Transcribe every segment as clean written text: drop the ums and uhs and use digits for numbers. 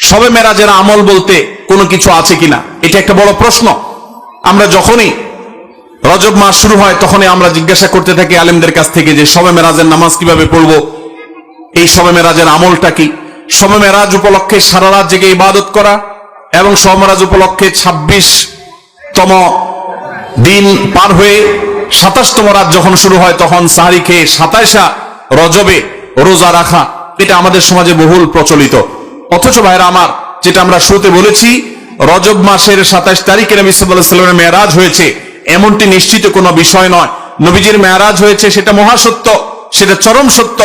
শবে মেরাজের আমল বলতে কোনো কিছু আছে কিনা, এটা একটা বড় প্রশ্ন। আমরা যখনই রজব মাস শুরু হয় তখনই আমরা জিজ্ঞাসা করতে থাকি আলেমদের কাছ থেকে যে শবে মেরাজের নামাজ কিভাবে পড়বো, এই শবে মেরাজের আমলটা কি। শবে মেরাজ উপলক্ষে সারা রাত জেগে ইবাদত করা এবং শবে মেরাজ উপলক্ষে 26তম দিন পার হয়ে 27তম রাত যখন শুরু হয় তখন সাহারি খেয়ে 27 রজবে রোজা রাখা, এটা আমাদের সমাজে বহুল প্রচলিত। অথচ ভাইরা আমার, যেটা আমরা শুরুতে বলেছি, রজব মাসের 27 তারিখে নবী সাল্লাল্লাহু আলাইহি ওয়াসাল্লামের মেরাজ হয়েছে এমনটি নিশ্চিত কোনো বিষয় নয়। নবীজির মেরাজ হয়েছে সেটা মহাসত্য, সেটা চরম সত্য।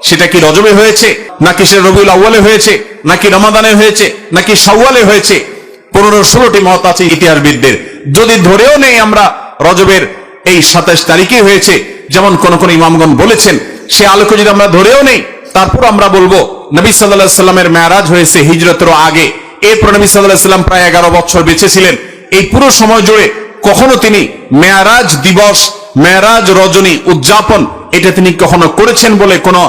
সেটা কি রজবে হয়েছে, নাকি সেটা রবিউল আউয়ালে হয়েছে, নাকি রমাদানে হয়েছে, নাকি শাওয়ালে হয়েছে, 15-16টি মত আছে ইতিহাসবিদদের। যদি ধরেও নেই আমরা রজবের এই 27 তারিখে হয়েছে, যেমন কোন কোন ইমামগণ বলেছেন, সে আলোকে যদি আমরা ধরেও নেই, তারপর আমরা বলবো নবী সাল্লাল্লাহু আলাইহি ওয়াসাল্লামের মেরাজ হয়েছে হিজরতের আগে। এরপর নবী সাল্লাল্লাহু আলাইহি ওয়াসাল্লাম প্রায় 11 বছর বেঁচে ছিলেন। এই পুরো সময় জুড়ে কখনো তিনি মেরাজ দিবস, মেরাজ রজনী উদযাপন এটা তিনি কখনো করেছেন বলে কোনো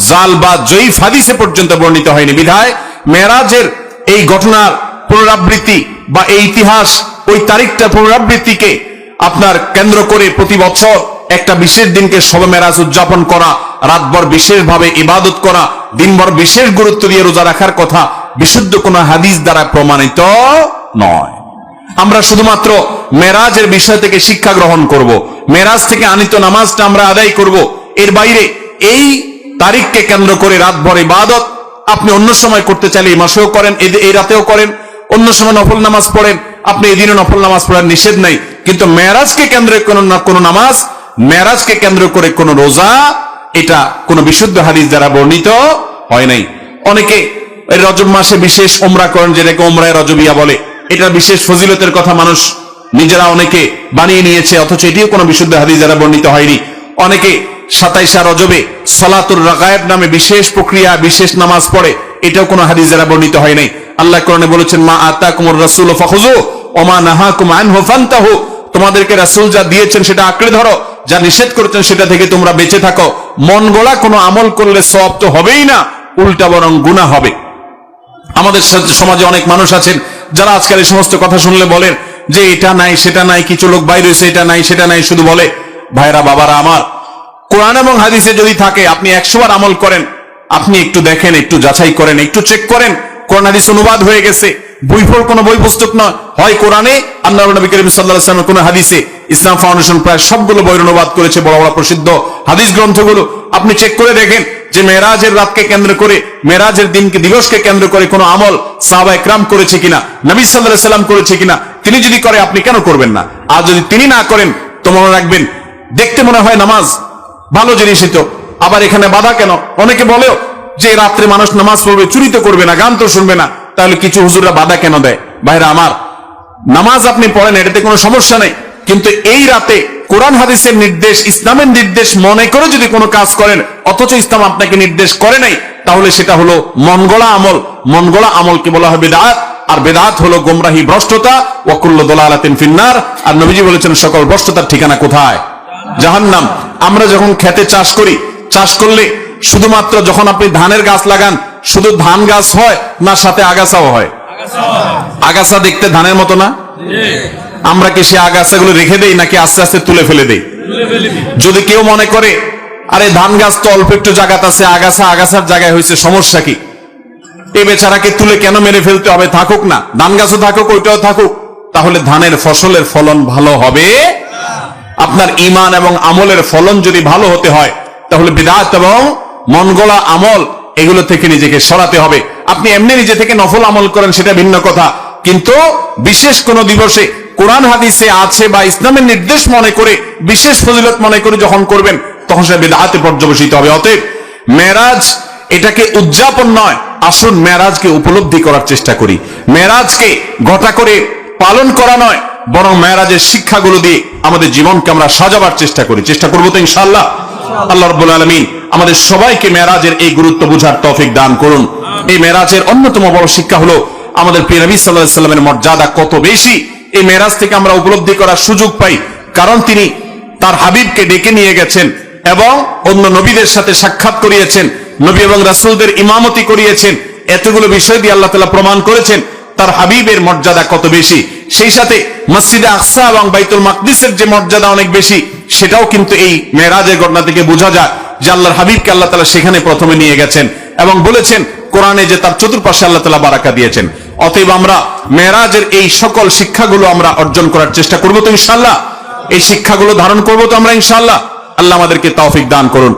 জাল বা জয়ীফ হাদিসে পর্যন্ত বর্ণিত হয়নি। বিধায় মেরাজের এই ঘটনার পুনরাবৃত্তি বা এই ইতিহাস, ওই তারিখটা পুনরাবৃত্তিকে আপনার কেন্দ্র করে প্রতি বছর একটা বিশেষ দিনকে শবে মেরাজ উদযাপন করা, রাতভর বিশেষভাবে ইবাদত করা, দিনভর বিশেষ গুরুত্ব দিয়ে রোজা রাখার কথা বিশুদ্ধ কোনো হাদিস দ্বারা প্রমাণিত নয়। আমরা শুধুমাত্র মেরাজের বিষয় থেকে শিক্ষা গ্রহণ করব, মেরাজ থেকে আনিত নামাজটা আমরা আদায় করব। এর বাইরে এই তারিখকে কেন্দ্র করে রাতভর ইবাদত আপনি অন্য সময় করতে চাইলে এই মাসেও করেন, এই রাতেও করেন, অন্য সময় নফল নামাজ পড়েন, আপনি এদিনও নফল নামাজ পড়ার নিষেধ নাই। কিন্তু মেরাজকে কেন্দ্র করে কোনো নামাজ, মেরাজকে কেন্দ্র করে কোনো রোজা, এটা কোনো বিশুদ্ধ হাদিস দ্বারা বর্ণিত হয় নাই। অনেকে রজব মাসে বিশেষ উমরা করেন, যেটাকে উমরায়ে রজবিয়া বলে। এটা বিশেষ ফজিলতের কথা মানুষ নিজেরা অনেকে বানিয়ে নিয়েছে, অথচ এটিও কোনো বিশুদ্ধ হাদিস দ্বারা বর্ণিত হয়নি। অনেকে 27 রজবে সালাতুর রাগায়েব নামে বিশেষ প্রক্রিয়া, বিশেষ নামাজ পড়ে, এটাও কোনো হাদিস দ্বারা বর্ণিত হয় নাই। আল্লাহ কোরআনে বলেছেন, মা আতাকুমুর রাসূলু ফাখুযু ওয়া মা নাহাকুম আনহু ফান্তাহু, তোমাদেরকে রাসূল যা দিয়েছেন সেটা আঁকড়ে ধরো, যা নিষেধ করেছেন সেটা থেকে তোমরা বেঁচে থাকো। মন গড়া কোনো আমল করলে সওয়াব তো হবেই না, উল্টা বরং গুনাহ হবে। আমাদের সমাজে অনেক মানুষ আছেন যারা আজকাল এই সমস্ত কথা শুনলে বলেন যে এটা নাই সেটা নাই, কিছু লোক বাইরে এসে এটা নাই সেটা নাই শুধু বলে। ভাইরা বাবারা আমার, কোরআন এবং হাদিসে যদি থাকে আপনি 100 বার আমল করেন, আপনি একটু দেখেন, একটু যাচাই করেন, একটু চেক করেন। কোরআন হাদিস অনুবাদ হয়ে গেছে, বইফোর কোনো বই পুস্তক নয়, হয় কোরআনে আল্লাহর নবী করিম সাল্লাল্লাহু আলাইহি ওয়াসাল্লামের কোনো হাদিসে। ইসলাম ফাউন্ডেশন প্রায় সবগুলো বই অনুবাদ করেছে, বড় বড় প্রসিদ্ধ হাদিস গ্রন্থগুলো। আপনি চেক করে দেখেন যে মেরাজের রাতকে কেন্দ্র করে, মেরাজের দিনকে, দিবসকে কেন্দ্র করে কোনো আমল সাহাবায়ে কেরাম করেছে কিনা, নবী সাল্লাল্লাহু আলাইহি ওয়াসাল্লাম করেছে কিনা। তিনি যদি করে আপনি কেন করবেন না? আর যদি তিনি না করেন তো মনে রাখবেন, দেখতে মনে হয় নামাজ ভালো জিনিসই তো, আবার এখানে বাধা কেন? অনেকে বলেও যে রাত্রে মানুষ নামাজ পড়বে, চুরি তো করবে না, গান তো শুনবে না, তাহলে কিছু হুজুররা বাধা কেন দেয়? ভাইরা আমার, নামাজ আপনি পড়েন, এটাতে কোনো সমস্যা নেই, কিন্তু এই রাতে কোরআন হাদিসের নির্দেশ, ইসলামের নির্দেশ মনে করে যদি কোনো কাজ করেন, অথচ ইসলাম আপনাকে নির্দেশ করে নাই, তাহলে সেটা হলো মনগড়া আমল। মনগড়া আমলকে বলা হয় বিদআত, আর বিদআত হলো গোমরাহি, ভ্রষ্টতা। ওয়া কুল্লু দালালাতিন ফিন্নার, আর নবীজি বলেছেন সকল ভ্রষ্টতার ঠিকানা কোথায়? জাহান্নাম। আমরা যখন খেতে চাষ করি, চাষ করলে শুধুমাত্র যখন আপনি ধানের গাছ লাগান, শুধু ধান গাছ হয় না সাথে আগাছাও হয়? আগাছা দেখতে ধানের মতো না? আমরা কি সে আগাছাগুলো রেখে দেই নাকি আস্তে আস্তে তুলে ফেলে দেই? যদি কেউ মনে করে আরে ধান গাছ তো অল্প একটু জায়গাতে আছে, আগাছা আগাছার জায়গায় হয়েছে, সমস্যা কি? এই বেচারাকে তুলে কেন মেরে ফেলতে হবে? থাকুক না, ধান গাছও থাকুক, ওইটাও থাকুক, তাহলে ধানের ফসলের ফলন ভালো হবে। আপনার ঈমান এবং আমলের ফলন যদি ভালো হতে হয়, তাহলে বিদআত এবং মনগড়া আমল এগুলো থেকে নিজেকে সরাতে হবে। আপনি এমনি নিজে থেকে নফল আমল করেন, সেটা ভিন্ন কথা, কিন্তু বিশেষ কোন দিবসে কোরআন হাদিসে আছে বা ইসলামের নির্দেশ মনে করে, বিশেষ ফজিলত মনে করে যখন করবেন, তখন সেটা বিদআতে পর্যবসিত হবে। অতএব মেরাজ এটাকে উদযাপন নয়, আসুন মেরাজকে উপলব্ধি করার চেষ্টা করি। মেরাজকে ঘটা করে পালন করা নয়, বরং মেরাজের শিক্ষাগুলো দিয়ে আমাদের জীবনকে আমরা সাজাবার চেষ্টা করি। চেষ্টা করবো তো ইনশাআল্লাহ। আল্লাহ রাব্বুল আলামিন আমাদের সবাইকে মেরাজের এই গুরুত্ব বুঝার তৌফিক দান করুন। এই মেরাজের অন্যতম বড় শিক্ষা হলো আমাদের প্রিয় নবী সাল্লাল্লাহু আলাইহি ওয়াসাল্লামের মর্যাদা কত বেশি। এই মেরাজ থেকে আমরা উপলব্ধি করার সুযোগ পাই, কারণ তিনি তার হাবিবকে ডেকে নিয়ে গেছেন এবং অন্য নবীদের সাথে সাক্ষাৎ করিয়েছেন, নবী এবং রাসূলদের ইমামতি করিয়েছেন। এতগুলো বিষয় দিয়ে আল্লাহ তাআলা প্রমাণ করেছেন তার হাবিবের মর্যাদা কত বেশি। সেই সাথে মসজিদে আকসা এবং বাইতুল মাকদিসের যে মর্যাদা অনেক বেশি, সেটাও কিন্তু এই মেরাজের ঘটনা থেকে বোঝা যায় যে আল্লাহর হাবিবকে আল্লাহ তাআলা সেখানে প্রথমে নিয়ে গেছেন এবং বলেছেন কোরআনে যে তার চতুর্পাশে আল্লাহ তাআলা বারাকা দিয়েছেন। অতএব আমরা মেরাজের এই সকল শিক্ষাগুলো আমরা অর্জন করার চেষ্টা করব তো ইনশাআল্লাহ, এই শিক্ষাগুলো ধারণ করব তো আমরা ইনশাআল্লাহ। আল্লাহ আমাদেরকে তৌফিক দান করুন।